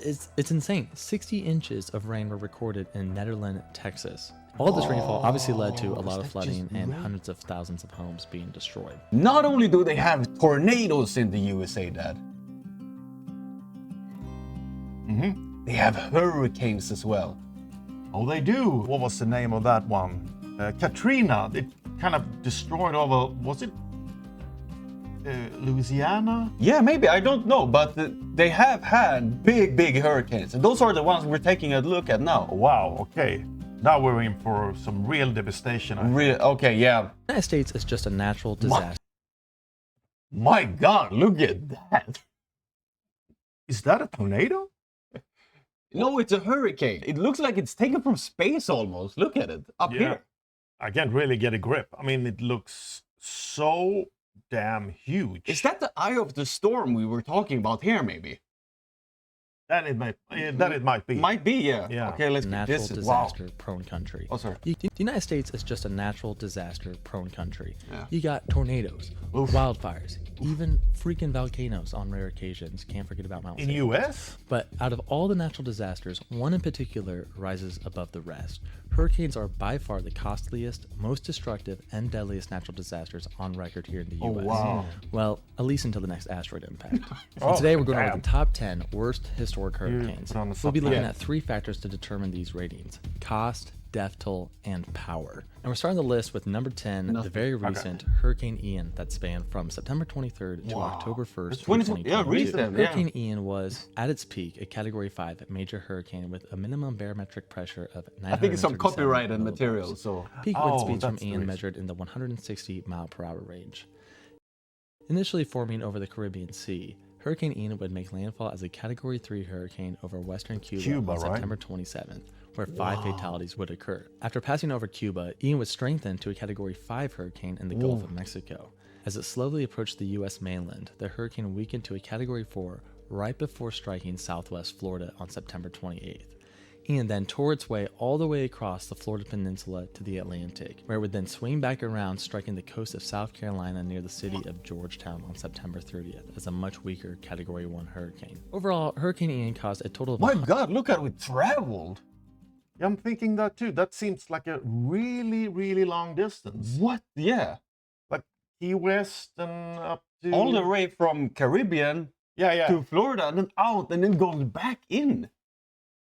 It's insane. 60 inches of rain were recorded in Nederland, Texas. All of this rainfall obviously led to a lot of flooding and hundreds of thousands of homes being destroyed. Not only do they have tornadoes in the USA, Dad. They have hurricanes as well. Oh, they do. What was the name of that one? Katrina. It kind of destroyed over, was it Louisiana? Yeah, maybe. I don't know. But they have had big hurricanes. And those are the ones we're taking a look at now. Wow, okay. Now we're in for some real devastation. Okay, yeah. The United States is just a natural disaster. My God, look at that. Is that a tornado? No, it's a hurricane. It looks like it's taken from space almost. Look at it up here. I can't really get a grip. I mean, it looks so damn huge. Is that the eye of the storm we were talking about here, maybe? That it might be. Might be, yeah. Okay, let's natural disaster-prone country. Oh, sorry. The United States is just a natural disaster-prone country. Yeah. You got tornadoes, wildfires, even freaking volcanoes on rare occasions. Can't forget about mountains. In U.S.? But out of all the natural disasters, one in particular rises above the rest. Hurricanes are by far the costliest, most destructive, and deadliest natural disasters on record here in the U.S. Oh, wow. Well, at least until the next asteroid impact. And today we're going over the top 10 worst historic hurricanes. We'll be looking at 3 factors to determine these ratings: cost, death toll, and power. And we're starting the list with number 10, the very recent Hurricane Ian that spanned from September 23rd to October 1st, 2022. Yeah, recent. Hurricane Ian was, at its peak, a Category 5 major hurricane with a minimum barometric pressure of 900. I think it's some copyrighted material, so... Peak wind speeds from Ian measured in the 160 mile per hour range. Initially forming over the Caribbean Sea, Hurricane Ian would make landfall as a Category 3 hurricane over western Cuba on September 27th, where 5 fatalities would occur. After passing over Cuba, Ian would strengthen to a Category 5 hurricane in the Gulf of Mexico. As it slowly approached the U.S. mainland, the hurricane weakened to a Category 4 right before striking southwest Florida on September 28th. Ian then tore its way all the way across the Florida Peninsula to the Atlantic, where it would then swing back around, striking the coast of South Carolina near the city of Georgetown on September 30th as a much weaker Category 1 hurricane. Overall, Hurricane Ian caused a total of... My God, look how it traveled. Yeah, I'm thinking that too. That seems like a really long distance. What? Yeah. Like Key West and up to... All the way from Caribbean to Florida and then out and then going back in.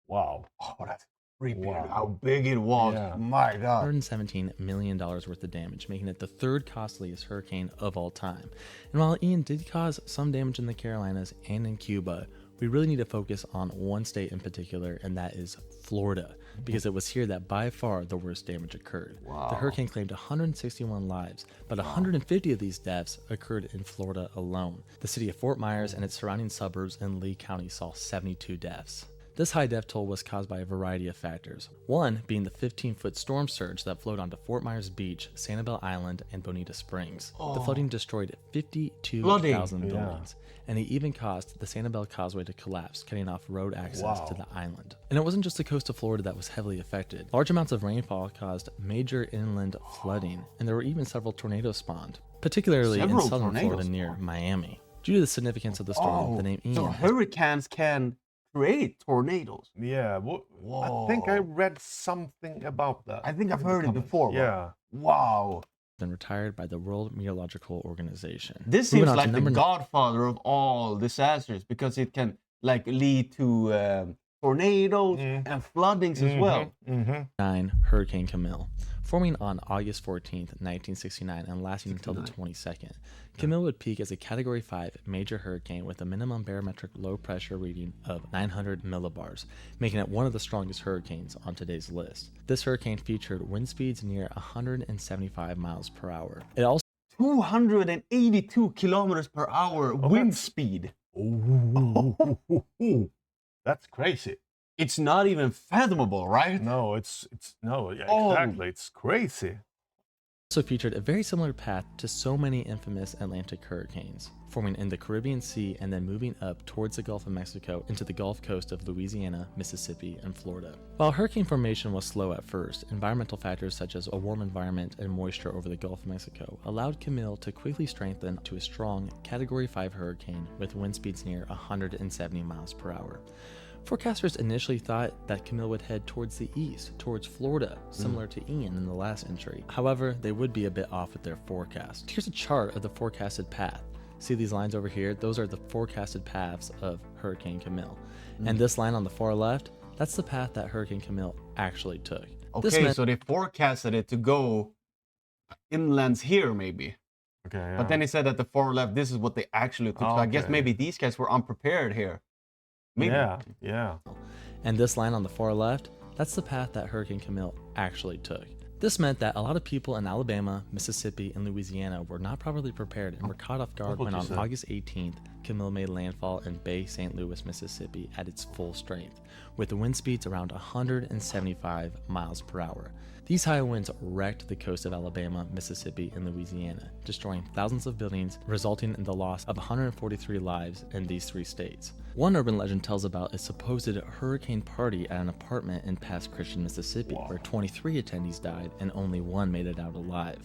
Wow. Oh, that's creepy. How big it was. Yeah. My God. $117 million worth of damage, making it the 3rd costliest hurricane of all time. And while Ian did cause some damage in the Carolinas and in Cuba, we really need to focus on one state in particular, and that is Florida, because it was here that by far the worst damage occurred. Wow. The hurricane claimed 161 lives, but 150 of these deaths occurred in Florida alone. The city of Fort Myers and its surrounding suburbs in Lee County saw 72 deaths. This high death toll was caused by a variety of factors. One being the 15-foot storm surge that flowed onto Fort Myers Beach, Sanibel Island, and Bonita Springs. The flooding destroyed 52,000 buildings, and it even caused the Sanibel Causeway to collapse, cutting off road access to the island. And it wasn't just the coast of Florida that was heavily affected. Large amounts of rainfall caused major inland flooding, and there were even several tornadoes spawned, particularly in southern Florida near Miami. Due to the significance of the storm, the name Ian... So hurricanes can create tornadoes. Yeah, I think I read something about that. I think I've heard it before. Yeah. Wow. Been retired by the World Meteorological Organization. This seems like the godfather of all disasters because it can lead to tornadoes and floodings as well. 9. Hurricane Camille. Forming on August 14th, 1969 and lasting until the 22nd, Camille would peak as a Category 5 major hurricane with a minimum barometric low pressure reading of 900 millibars, making it one of the strongest hurricanes on today's list. This hurricane featured wind speeds near 175 miles per hour. It also 282 kilometers per hour wind speed. That's crazy. It's not even fathomable, right? No, exactly. It's crazy. Also featured a very similar path to so many infamous Atlantic hurricanes, forming in the Caribbean Sea and then moving up towards the Gulf of Mexico into the Gulf Coast of Louisiana, Mississippi, and Florida. While hurricane formation was slow at first, environmental factors such as a warm environment and moisture over the Gulf of Mexico allowed Camille to quickly strengthen to a strong Category 5 hurricane with wind speeds near 170 miles per hour. Forecasters initially thought that Camille would head towards the east, towards Florida, similar to Ian in the last entry. However, they would be a bit off with their forecast. Here's a chart of the forecasted path. See these lines over here? Those are the forecasted paths of Hurricane Camille. And this line on the far left, that's the path that Hurricane Camille actually took. Okay, so they forecasted it to go inlands here, maybe. Okay. Yeah. But then he said at the far left, this is what they actually took. So I guess maybe these guys were unprepared here. Maybe. Yeah. And this line on the far left, that's the path that Hurricane Camille actually took. This meant that a lot of people in Alabama, Mississippi, and Louisiana were not properly prepared and were caught off guard when on August 18th, Camille made landfall in Bay St. Louis, Mississippi at its full strength, with the wind speeds around 175 miles per hour. These high winds wrecked the coast of Alabama, Mississippi, and Louisiana, destroying thousands of buildings, resulting in the loss of 143 lives in these three states. One urban legend tells about a supposed hurricane party at an apartment in Pass Christian, Mississippi, where 23 attendees died and only one made it out alive.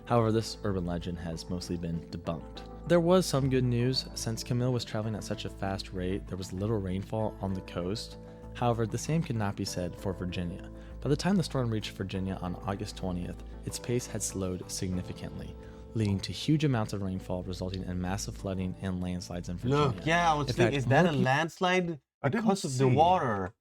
However, this urban legend has mostly been debunked. There was some good news. Since Camille was traveling at such a fast rate, there was little rainfall on the coast. However, the same could not be said for Virginia. By the time the storm reached Virginia on August 20th, its pace had slowed significantly, leading to huge amounts of rainfall resulting in massive flooding and landslides in Virginia. Look, yeah, I was thinking, is that a landslide? Because of the water.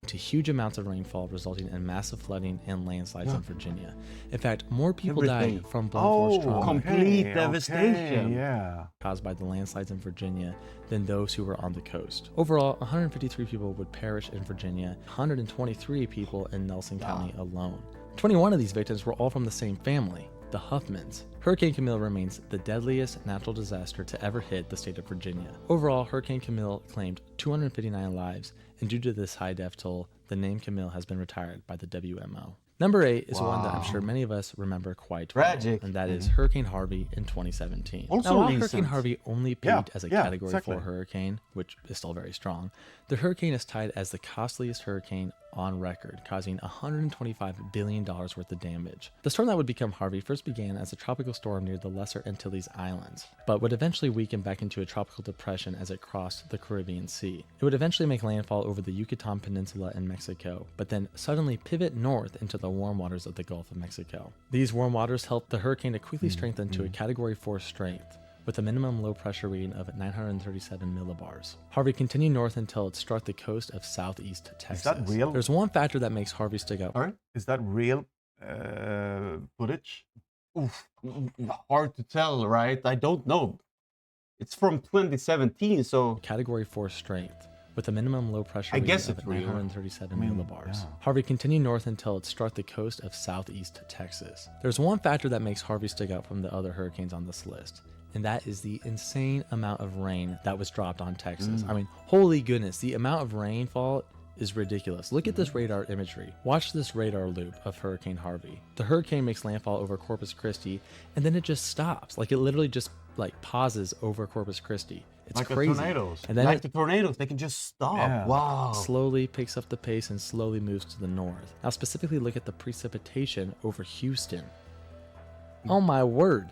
To huge amounts of rainfall resulting in massive flooding and landslides in Virginia. In fact, more people died from blunt force trauma complete devastation caused by the landslides in Virginia than those who were on the coast. Overall, 153 people would perish in Virginia, 123 people in Nelson County alone. 21 of these victims were all from the same family, the Huffmans. Hurricane Camille remains the deadliest natural disaster to ever hit the state of Virginia. Overall, Hurricane Camille claimed 259 lives, and due to this high death toll, the name Camille has been retired by the WMO. Number 8 is one that I'm sure many of us remember quite well, and that is Hurricane Harvey in 2017. Also now, while Hurricane Harvey only peaked as a Category 4 hurricane, which is still very strong, the hurricane is tied as the costliest hurricane on record, causing $125 billion worth of damage. The storm that would become Harvey first began as a tropical storm near the Lesser Antilles Islands, but would eventually weaken back into a tropical depression as it crossed the Caribbean Sea. It would eventually make landfall over the Yucatan Peninsula in Mexico, but then suddenly pivot north into the warm waters of the Gulf of Mexico. These warm waters helped the hurricane to quickly strengthen to a Category 4 strength, with a minimum low pressure reading of 937 millibars. Harvey continued north until it struck the coast of southeast Texas. Is that real? There's one factor that makes Harvey stick out. All right. Is that real footage? Oof, hard to tell, right? I don't know. It's from 2017, so... Category 4 strength, with a minimum low pressure reading of 937 millibars. Harvey continued north until it struck the coast of southeast Texas. There's one factor that makes Harvey stick out from the other hurricanes on this list, and that is the insane amount of rain that was dropped on Texas. I mean, holy goodness, the amount of rainfall is ridiculous. Look at this radar imagery. Watch this radar loop of Hurricane Harvey. The hurricane makes landfall over Corpus Christi, and then it just stops. Like, it literally just pauses over Corpus Christi. It's like crazy. The tornadoes. And then the tornadoes, they can just stop. Yeah. Wow. Slowly picks up the pace and slowly moves to the north. Now specifically look at the precipitation over Houston. Oh my word.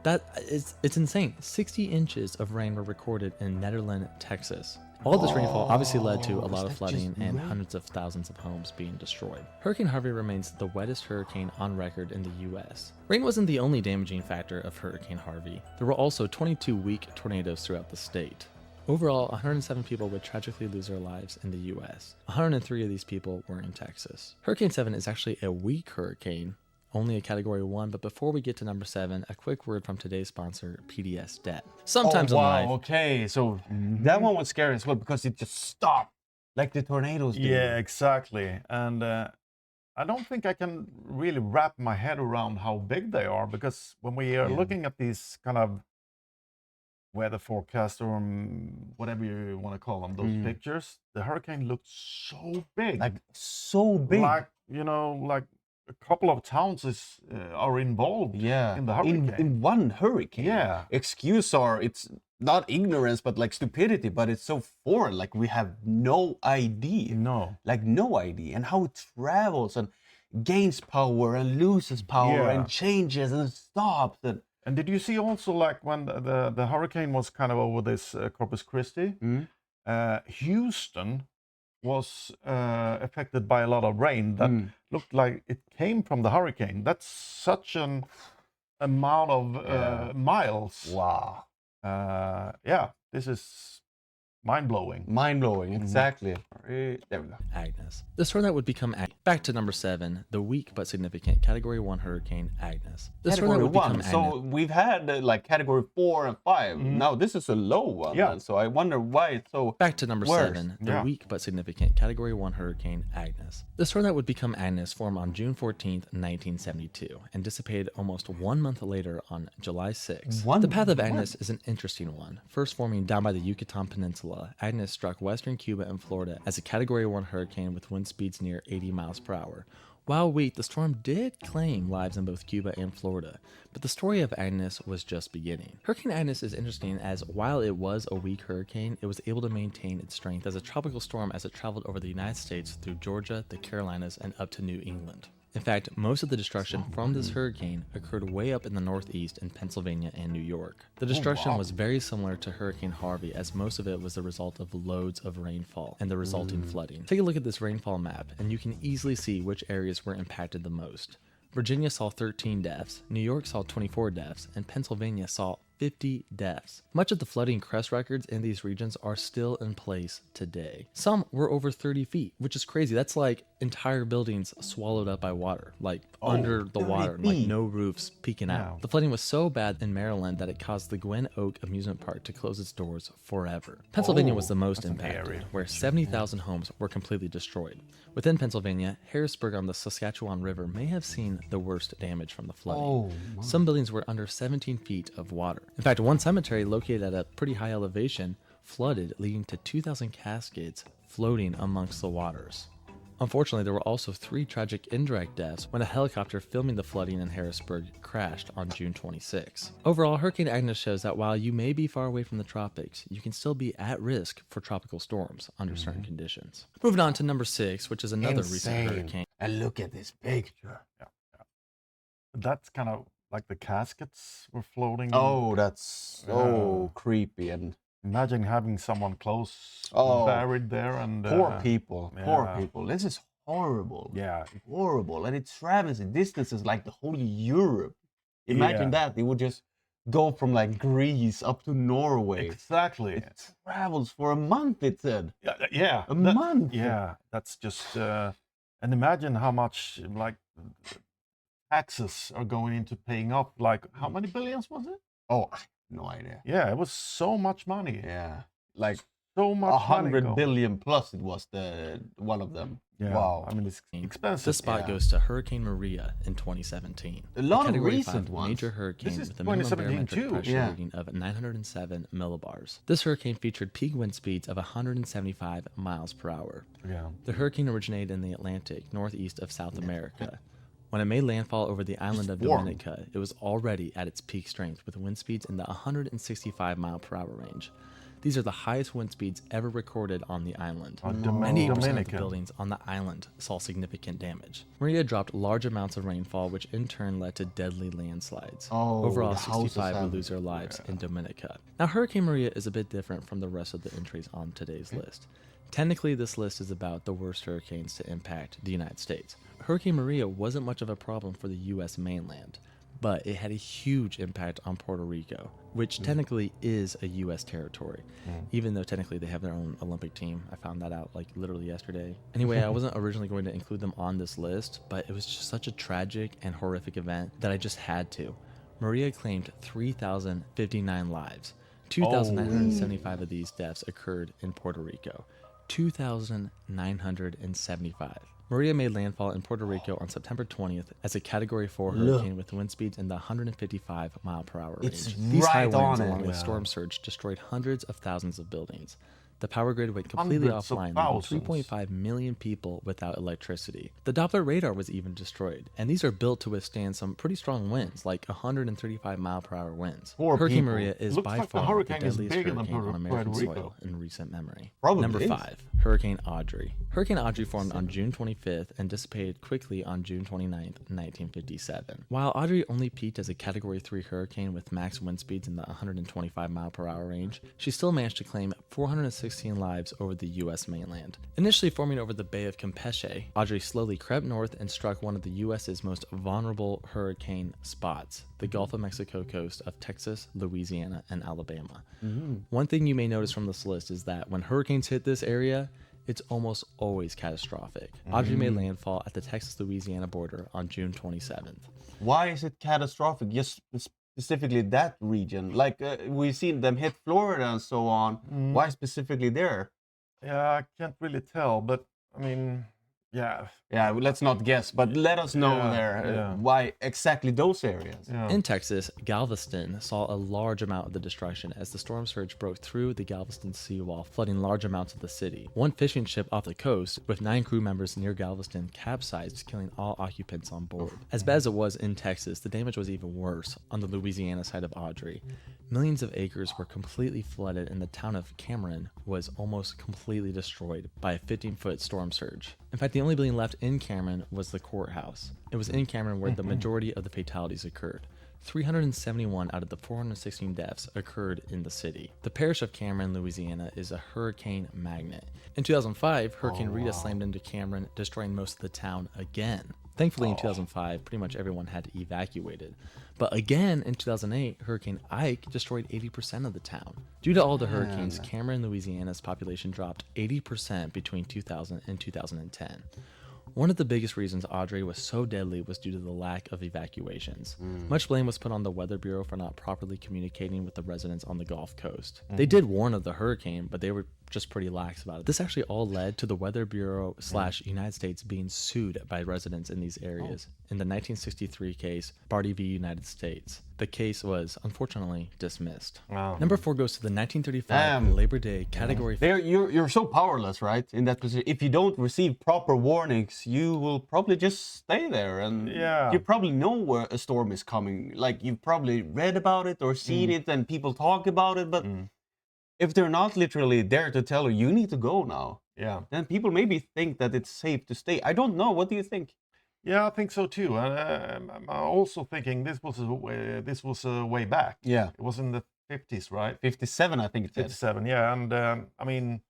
It's insane. 60 inches of rain were recorded in Nederland, Texas. All this rainfall obviously led to a lot of flooding and hundreds of thousands of homes being destroyed. Hurricane Harvey remains the wettest hurricane on record in the U.S. Rain wasn't the only damaging factor of Hurricane Harvey. There were also 22 weak tornadoes throughout the state. Overall, 107 people would tragically lose their lives in the U.S. 103 of these people were in Texas. Hurricane 7 is actually a weak hurricane, only a Category 1, but before we get to number 7, a quick word from today's sponsor, PDS Debt. Sometimes in life... Okay, so that one was scary as well because it just stopped, like the tornadoes did. Yeah, exactly. And I don't think I can really wrap my head around how big they are, because when we are looking at these kind of weather forecast or whatever you want to call them, those pictures, the hurricane looked so big. Like, so big. Like, you know, like a couple of towns are involved in the hurricane. In one hurricane. Yeah. Excuse it's not ignorance, but like stupidity, but it's so foreign. Like we have no idea. No. Like no idea. And how it travels and gains power and loses power and changes and stops. And did you see also like when the hurricane was kind of over this Corpus Christi, Houston was affected by a lot of rain that looked like it came from the hurricane. That's such an amount of miles. Wow. This is mind-blowing. Mind-blowing, exactly. There we go. Agnes. The storm that would become Back to number 7, the weak but significant Category 1 hurricane Agnes. The storm that Category would become 1. So we've had like Category 4 and 5. Now this is a low one. Yeah. So I wonder why it's so Back to number worse. 7, the weak but significant Category 1 hurricane Agnes. The storm that would become Agnes formed on June 14th, 1972, and dissipated almost 1 month later on July 6th. The path of Agnes is an interesting one. First forming down by the Yucatan Peninsula, Agnes struck western Cuba and Florida as a Category 1 hurricane with wind speeds near 80 miles per hour. While weak, the storm did claim lives in both Cuba and Florida, but the story of Agnes was just beginning. Hurricane Agnes is interesting as while it was a weak hurricane, it was able to maintain its strength as a tropical storm as it traveled over the United States through Georgia, the Carolinas, and up to New England. In fact, most of the destruction from this hurricane occurred way up in the northeast in Pennsylvania and New York. The destruction was very similar to Hurricane Harvey, as most of it was the result of loads of rainfall and the resulting flooding. Take a look at this rainfall map, and you can easily see which areas were impacted the most. Virginia saw 13 deaths, New York saw 24 deaths, and Pennsylvania saw 50 deaths. Much of the flooding crest records in these regions are still in place today. Some were over 30 feet, which is crazy. That's like entire buildings swallowed up by water, like under the water, like no roofs peeking out. The flooding was so bad in Maryland that it caused the Gwen Oak amusement park to close its doors forever. Pennsylvania was the most impacted, where 70,000 homes were completely destroyed. Within Pennsylvania, Harrisburg on the Saskatchewan River may have seen the worst damage from the flooding. Some buildings were under 17 feet of water. In fact, one cemetery located at a pretty high elevation flooded, leading to 2,000 caskets floating amongst the waters. Unfortunately, there were also 3 tragic indirect deaths when a helicopter filming the flooding in Harrisburg crashed on June 26. Overall, Hurricane Agnes shows that while you may be far away from the tropics, you can still be at risk for tropical storms under certain conditions. Moving on to number 6, which is another recent hurricane. And look at this picture. That's kind of like the caskets were floating. Oh, that's so creepy. And imagine having someone close buried there. And poor people. This is horrible. Yeah. Horrible. And it travels in distances like the whole Europe. Imagine that. It would just go from like Greece up to Norway. Exactly. It travels for a month, it said. Yeah. A month. Yeah. That's just... and imagine how much like taxes are going into paying up. Like, how many billions was it? Oh, I have no idea. Yeah, it was so much money. Yeah. Like so much 100 billion plus it was the one of them. Yeah. Wow. I mean, it's expensive. This spot goes to Hurricane Maria in 2017. A lot of Category recent 5 ones. major hurricane This is with a minimum 2017 barometric too. pressure reading of 907 millibars. This hurricane featured peak wind speeds of 175 miles per hour. Yeah. The hurricane originated in the Atlantic, northeast of South America. When it made landfall over the island of Dominica, it was already at its peak strength with wind speeds in the 165 mile per hour range. These are the highest wind speeds ever recorded on the island. 98% of the buildings on the island saw significant damage. Maria dropped large amounts of rainfall, which in turn led to deadly landslides. Overall, 65 would lose their lives in Dominica. Now, Hurricane Maria is a bit different from the rest of the entries on today's list. Technically, this list is about the worst hurricanes to impact the United States. Hurricane Maria wasn't much of a problem for the U.S. mainland, but it had a huge impact on Puerto Rico, which technically is a U.S. territory, even though technically they have their own Olympic team. I found that out like literally yesterday. Anyway, I wasn't originally going to include them on this list, but it was just such a tragic and horrific event that I just had to. Maria claimed 3,059 lives. 2,975 of these deaths occurred in Puerto Rico. 2,975. Maria made landfall in Puerto Rico on September 20th as a Category 4 hurricane with wind speeds in the 155 mile per hour range. These high winds along with storm surge destroyed hundreds of thousands of buildings. The power grid went completely Hundreds of offline, thousands. leaving 3.5 million people without electricity. The Doppler radar was even destroyed, and these are built to withstand some pretty strong winds, like 135 mile-per-hour winds. Poor Hurricane people. Maria is Looks by like the far the hurricane is deadliest bigger than hurricane on American Puerto Rico. soil in recent memory. Probably Number is. 5, Hurricane Audrey. Hurricane Audrey formed on June 25th and dissipated quickly on June 29th, 1957. While Audrey only peaked as a Category 3 hurricane with max wind speeds in the 125 mile-per-hour range, she still managed to claim 416 lives over the U.S. mainland. Initially forming over the Bay of Campeche, Audrey slowly crept north and struck one of the U.S.'s most vulnerable hurricane spots, the Gulf of Mexico coast of Texas, Louisiana, and Alabama. One thing you may notice from this list is that when hurricanes hit this area, it's almost always catastrophic. Audrey made landfall at the Texas-Louisiana border on June 27th. Why is it catastrophic? Just specifically that region? Like we've seen them hit Florida and so on. Why specifically there? Yeah, I can't really tell, but I mean, yeah. Yeah, let's not guess, but let us know why exactly those areas. Yeah. In Texas, Galveston saw a large amount of the destruction as the storm surge broke through the Galveston seawall, flooding large amounts of the city. One fishing ship off the coast, with 9 crew members near Galveston, capsized, killing all occupants on board. As bad as it was in Texas, the damage was even worse on the Louisiana side of Audrey. Millions of acres were completely flooded, and the town of Cameron was almost completely destroyed by a 15-foot storm surge. In fact, the only building left in Cameron was the courthouse. It was in Cameron where the majority of the fatalities occurred. 371 out of the 416 deaths occurred in the city. The parish of Cameron, Louisiana, is a hurricane magnet. In 2005, Hurricane Rita slammed into Cameron, destroying most of the town again. Thankfully, in 2005, pretty much everyone had evacuated. But again, in 2008, Hurricane Ike destroyed 80% of the town. Due to all the hurricanes, Cameron, Louisiana's population dropped 80% between 2000 and 2010. One of the biggest reasons Audrey was so deadly was due to the lack of evacuations. Much blame was put on the Weather Bureau for not properly communicating with the residents on the Gulf Coast. They did warn of the hurricane, but they were just pretty lax about it. This actually all led to the Weather Bureau / United States being sued by residents in these areas. In the 1963 case, Barty v. United States. The case was unfortunately dismissed. Number 4 goes to the 1935 Labor Day Category 5. You're so powerless, right? In that position, if you don't receive proper warnings, you will probably just stay there, and you probably know where a storm is coming. Like you've probably read about it or seen it, and people talk about it, but. If they're not literally there to tell you need to go now, then people maybe think that it's safe to stay. I don't know. What do you think? Yeah, I think so too. And I'm also thinking this was way back. Yeah, it was in the 50s, right? 57, I think it is. 57, yeah. And I mean,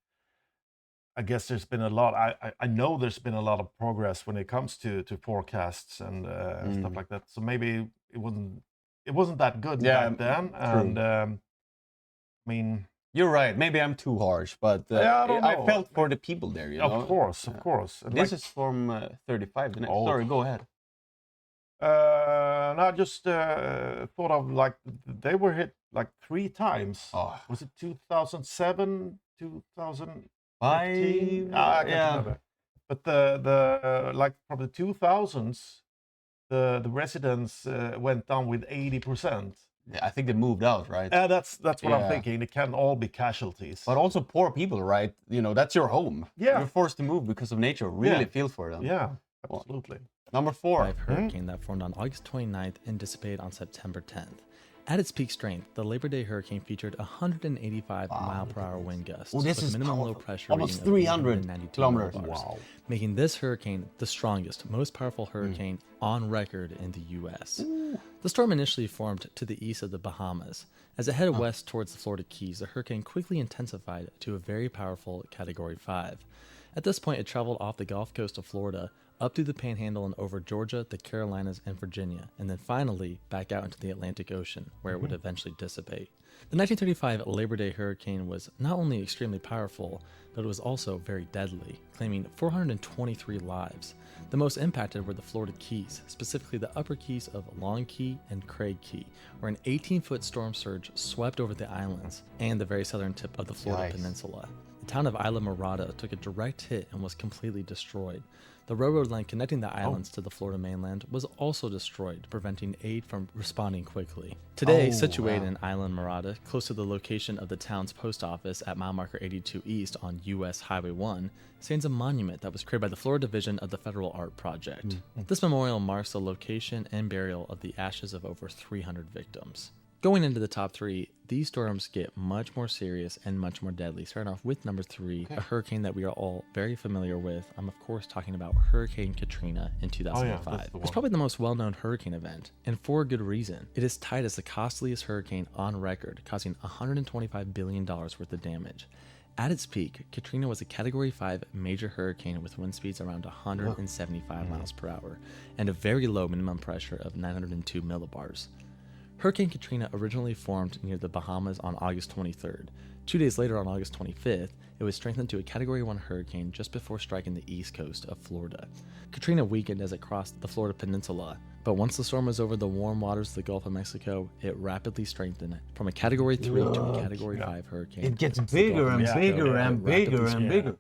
I guess there's been a lot. I know there's been a lot of progress when it comes to forecasts and stuff like that. So maybe it wasn't that good back then. And I mean. You're right. Maybe I'm too harsh, but I felt for the people there. You know? Of course. And this is from 35. Sorry, go ahead. And I just thought of like they were hit like 3 times. Was it 2007, 2015? I can't remember. But the like from the 2000s, the residents went down with 80%. Yeah, I think they moved out, right? That's what I'm thinking. It can all be casualties. But also poor people, right? You know, that's your home. Yeah. You're forced to move because of nature. Really feel for them. Yeah, absolutely. Number 4. Hurricane that formed on August 29th and dissipated on September 10th. At its peak strength, the Labor Day hurricane featured 185 mile-per-hour wind gusts with minimum low pressure almost reading of 300 kilometers. Wow. Making this hurricane the strongest, most powerful hurricane on record in the U.S. The storm initially formed to the east of the Bahamas. As it headed west towards the Florida Keys, the hurricane quickly intensified to a very powerful Category 5. At this point, it traveled off the Gulf Coast of Florida, up through the Panhandle and over Georgia, the Carolinas, and Virginia, and then finally back out into the Atlantic Ocean, where it would eventually dissipate. The 1935 Labor Day hurricane was not only extremely powerful, but it was also very deadly, claiming 423 lives. The most impacted were the Florida Keys, specifically the upper keys of Long Key and Craig Key, where an 18-foot storm surge swept over the islands and the very southern tip of the Florida Peninsula. The town of Isla Morada took a direct hit and was completely destroyed. The railroad line connecting the islands to the Florida mainland was also destroyed, preventing aid from responding quickly. Today, situated in Isla Morada, close to the location of the town's post office at mile marker 82 East on US Highway 1, stands a monument that was created by the Florida Division of the Federal Art Project. This memorial marks the location and burial of the ashes of over 300 victims. Going into the top 3, these storms get much more serious and much more deadly. Starting off with number 3, a hurricane that we are all very familiar with. I'm of course talking about Hurricane Katrina in 2005. It's probably the most well-known hurricane event, and for a good reason. It is tied as the costliest hurricane on record, causing $125 billion worth of damage. At its peak, Katrina was a Category 5 major hurricane with wind speeds around 175 miles per hour and a very low minimum pressure of 902 millibars. Hurricane Katrina originally formed near the Bahamas on August 23rd. 2 days later, on August 25th, it was strengthened to a Category 1 hurricane just before striking the east coast of Florida. Katrina weakened as it crossed the Florida Peninsula, but once the storm was over the warm waters of the Gulf of Mexico, it rapidly strengthened from a Category 3 to a Category 5 hurricane. It gets bigger and bigger and bigger and bigger.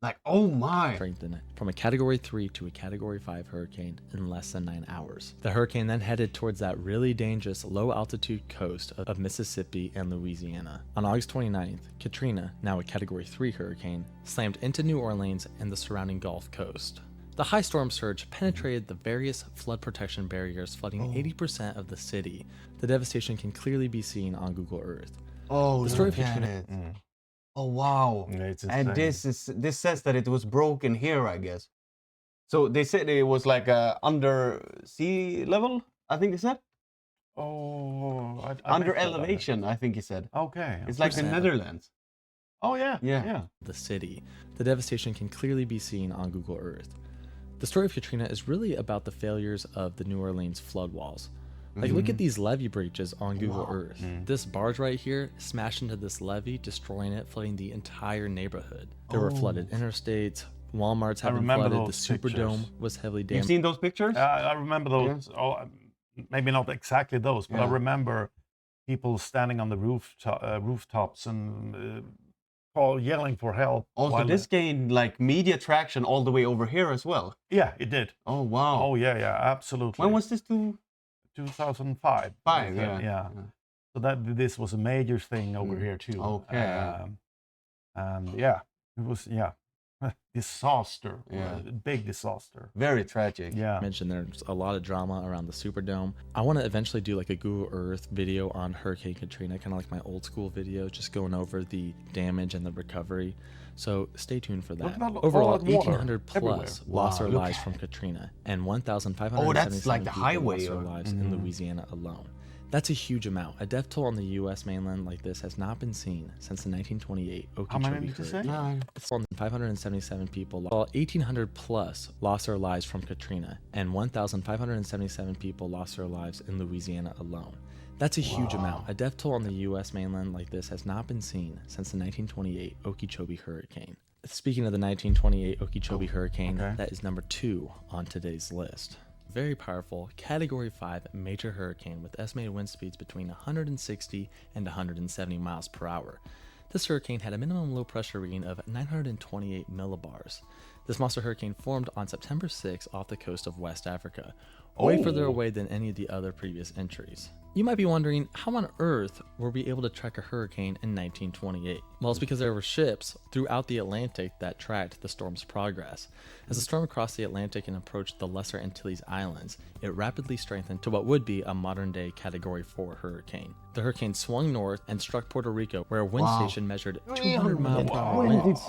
Like, oh my! Strengthened from a Category 3 to a Category 5 hurricane in less than 9 hours. The hurricane then headed towards that really dangerous low-altitude coast of Mississippi and Louisiana. On August 29th, Katrina, now a Category 3 hurricane, slammed into New Orleans and the surrounding Gulf Coast. The high storm surge penetrated the various flood protection barriers, flooding 80% of the city. The devastation can clearly be seen on Google Earth. Oh, the story of Katrina. Oh wow! And this says that it was broken here, I guess. So they said it was like under sea level. I think they said. Oh, under elevation. I think he said. Okay. It's like the Netherlands. Oh yeah. The city. The devastation can clearly be seen on Google Earth. The story of Katrina is really about the failures of the New Orleans flood walls. Like, look at these levee breaches on Google Earth. This barge right here smashed into this levee, destroying it, flooding the entire neighborhood. There were flooded interstates, Walmarts have been flooded, the Superdome was heavily damaged. You've seen those pictures? I remember those. Oh, maybe not exactly those, but I remember people standing on the rooftops and yelling for help. Also, this gained like media traction all the way over here as well. Yeah, it did. Oh, wow. Oh, yeah, absolutely. When was this 2005. Yeah. So this was a major thing over here too. Okay. And it was disaster. Big disaster. Very tragic. Yeah. I mentioned there's a lot of drama around the Superdome. I want to eventually do like a Google Earth video on Hurricane Katrina, kind of like my old school video, just going over the damage and the recovery. So stay tuned for that. Overall, 1,800 plus lost their lives from Katrina, and 1,577 people lost their lives in Louisiana alone. That's a huge amount. A death toll on the U.S. mainland like this has not been seen since the 1928 Okeechobee hurricane. 577 people, while 1,800 plus lost their lives from Katrina, and 1,577 people lost their lives in Louisiana alone. That's a huge amount. A death toll on the U.S. mainland like this has not been seen since the 1928 Okeechobee hurricane. Speaking of the 1928 Okeechobee hurricane, that is number 2 on today's list. Very powerful Category 5 major hurricane with estimated wind speeds between 160 and 170 miles per hour. This hurricane had a minimum low pressure reading of 928 millibars. This monster hurricane formed on September 6 off the coast of West Africa, way further away than any of the other previous entries. You might be wondering, how on earth were we able to track a hurricane in 1928? Well, it's because there were ships throughout the Atlantic that tracked the storm's progress. As the storm crossed the Atlantic and approached the Lesser Antilles Islands, it rapidly strengthened to what would be a modern-day Category 4 hurricane. The hurricane swung north and struck Puerto Rico, where a wind station measured 200 miles per hour winds.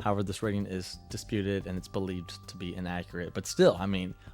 However, this rating is disputed and it's believed to be inaccurate, but still,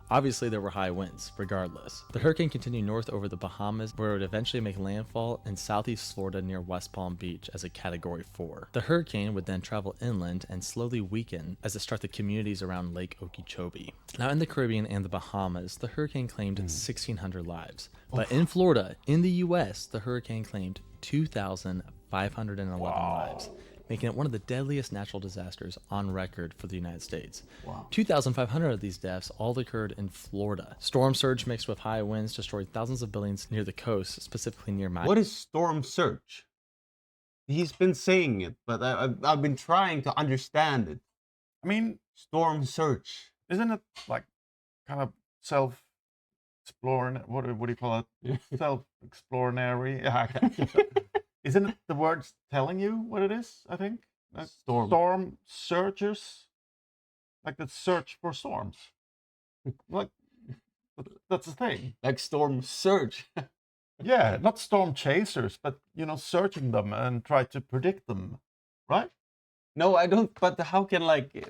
obviously there were high winds, regardless. The hurricane continued north over the Bahamas, where it would eventually make landfall in southeast Florida near West Palm Beach as a Category 4. The hurricane would then travel inland and slowly weaken as it struck the communities around Lake Okeechobee. Now, in the Caribbean and the Bahamas, the hurricane claimed 1,600 lives. But in Florida, in the U.S., the hurricane claimed 2,511 lives, making it one of the deadliest natural disasters on record for the United States. 2,500 of these deaths all occurred in Florida. Storm surge mixed with high winds destroyed thousands of buildings near the coast, specifically near Miami. What is storm surge? He's been saying it, but I've been trying to understand it. I mean, storm surge. Isn't it like kind of self-exploring? What do you call it? Self-explanatory. Yeah, isn't it the words telling you what it is? I think storm searchers, like the search for storms. Like that's the thing. Like storm surge. Yeah, not storm chasers, but searching them and try to predict them, right? No, I don't. But how can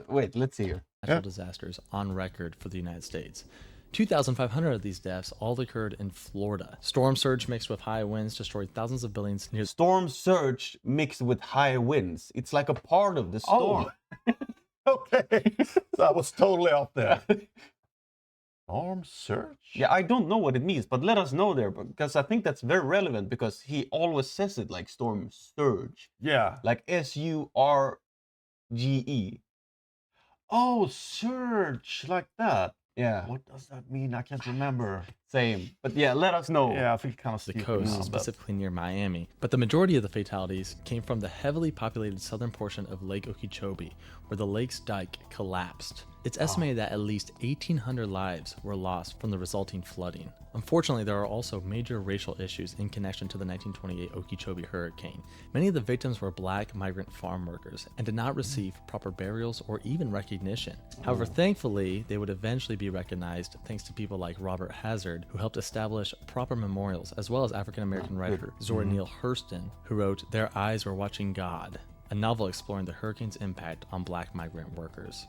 wait? Let's see here. Natural disasters on record for the United States. 2,500 of these deaths all occurred in Florida. Storm surge mixed with high winds destroyed thousands of buildings near. Storm surge mixed with high winds. It's like a part of the storm. Oh. Okay, so I was totally off there. Storm surge? Yeah, I don't know what it means, but let us know there, because I think that's very relevant, because he always says it like storm surge. Yeah. Like SURGE. Oh, surge, like that. Yeah. What does that mean? I can't remember. Same. But yeah, let us know. Yeah, I feel kind of the coast, specifically near Miami. But the majority of the fatalities came from the heavily populated southern portion of Lake Okeechobee, where the lake's dike collapsed. It's estimated that at least 1,800 lives were lost from the resulting flooding. Unfortunately, there are also major racial issues in connection to the 1928 Okeechobee hurricane. Many of the victims were black migrant farm workers and did not receive proper burials or even recognition. However, thankfully, they would eventually be recognized thanks to people like Robert Hazard, who helped establish proper memorials, as well as African-American writer Zora Neale Hurston, who wrote Their Eyes Were Watching God, a novel exploring the hurricane's impact on black migrant workers.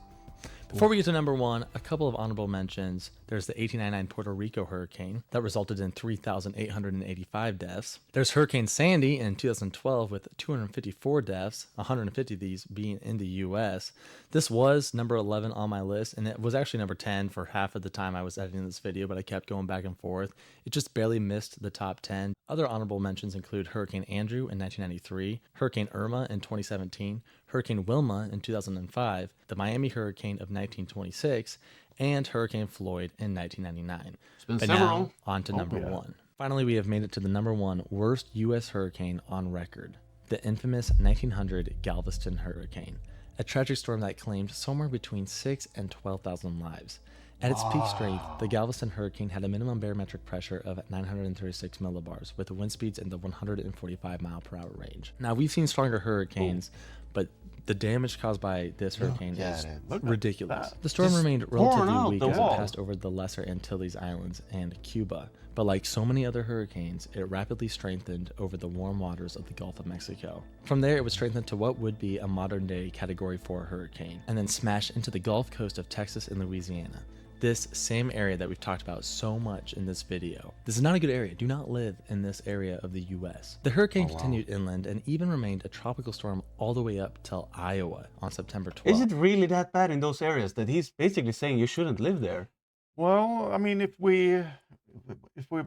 Before we get to number one, a couple of honorable mentions. There's the 1899 Puerto Rico hurricane that resulted in 3,885 deaths. There's Hurricane Sandy in 2012 with 254 deaths, 150 of these being in the U.S. This was number 11 on my list, and it was actually number 10 for half of the time I was editing this video, but I kept going back and forth. It just barely missed the top 10. Other honorable mentions include Hurricane Andrew in 1993, Hurricane Irma in 2017, Hurricane Wilma in 2005, the Miami hurricane of 1926, and Hurricane Floyd in 1999. But now, on to number one. Finally, we have made it to the number one worst U.S. hurricane on record, the infamous 1900 Galveston hurricane, a tragic storm that claimed somewhere between 6,000 and 12,000 lives. At its peak strength, the Galveston hurricane had a minimum barometric pressure of 936 millibars, with wind speeds in the 145 mile per hour range. Now, we've seen stronger hurricanes, but the damage caused by this hurricane is ridiculous. The storm remained relatively weak as it passed over the Lesser Antilles Islands and Cuba, but like so many other hurricanes, it rapidly strengthened over the warm waters of the Gulf of Mexico. From there, it was strengthened to what would be a modern-day Category 4 hurricane, and then smashed into the Gulf Coast of Texas and Louisiana. This same area that we've talked about so much in this video. This is not a good area. Do not live in this area of the US. The hurricane continued inland and even remained a tropical storm all the way up till Iowa on September 12th. Is it really that bad in those areas that he's basically saying you shouldn't live there? Well, I mean, if we've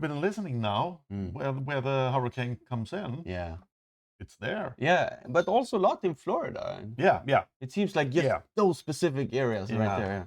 been listening now, where the hurricane comes in, it's there. Yeah, but also a lot in Florida. Yeah. It seems like those specific areas right there. Yeah.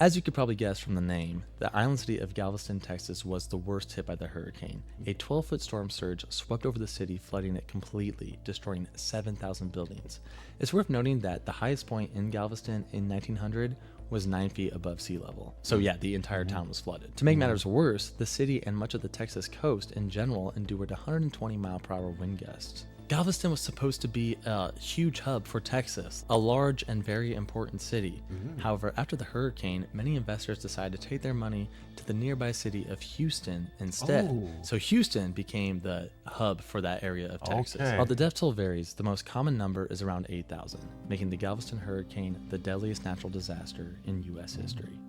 As you could probably guess from the name, the island city of Galveston, Texas was the worst hit by the hurricane. A 12-foot storm surge swept over the city, flooding it completely, destroying 7,000 buildings. It's worth noting that the highest point in Galveston in 1900 was 9 feet above sea level. So yeah, the entire town was flooded. To make matters worse, the city and much of the Texas coast in general endured 120 mile per hour wind gusts. Galveston was supposed to be a huge hub for Texas, a large and very important city. However, after the hurricane, many investors decided to take their money to the nearby city of Houston instead. So Houston became the hub for that area of Texas. While the death toll varies, the most common number is around 8,000, making the Galveston hurricane the deadliest natural disaster in U.S. history.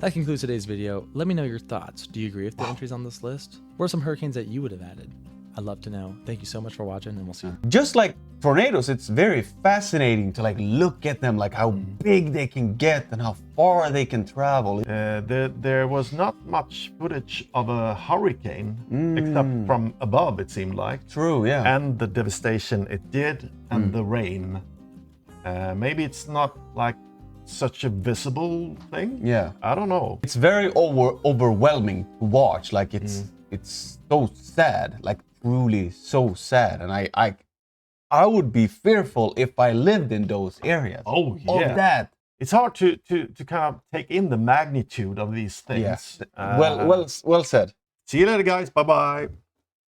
That concludes today's video. Let me know your thoughts. Do you agree with the entries on this list? What are some hurricanes that you would have added? I'd love to know. Thank you so much for watching, and we'll see you. Just like tornadoes, it's very fascinating to look at them, how big they can get and how far they can travel. There was not much footage of a hurricane, except from above, it seemed like. True, yeah. And the devastation it did, and the rain. Maybe it's not such a visible thing. Yeah. I don't know. It's very overwhelming to watch. It's so sad. truly so sad, and I would be fearful if I lived in those areas. Oh yeah. Of that. It's hard to kind of take in the magnitude of these things. Yes. Well said. See you later, guys. Bye bye.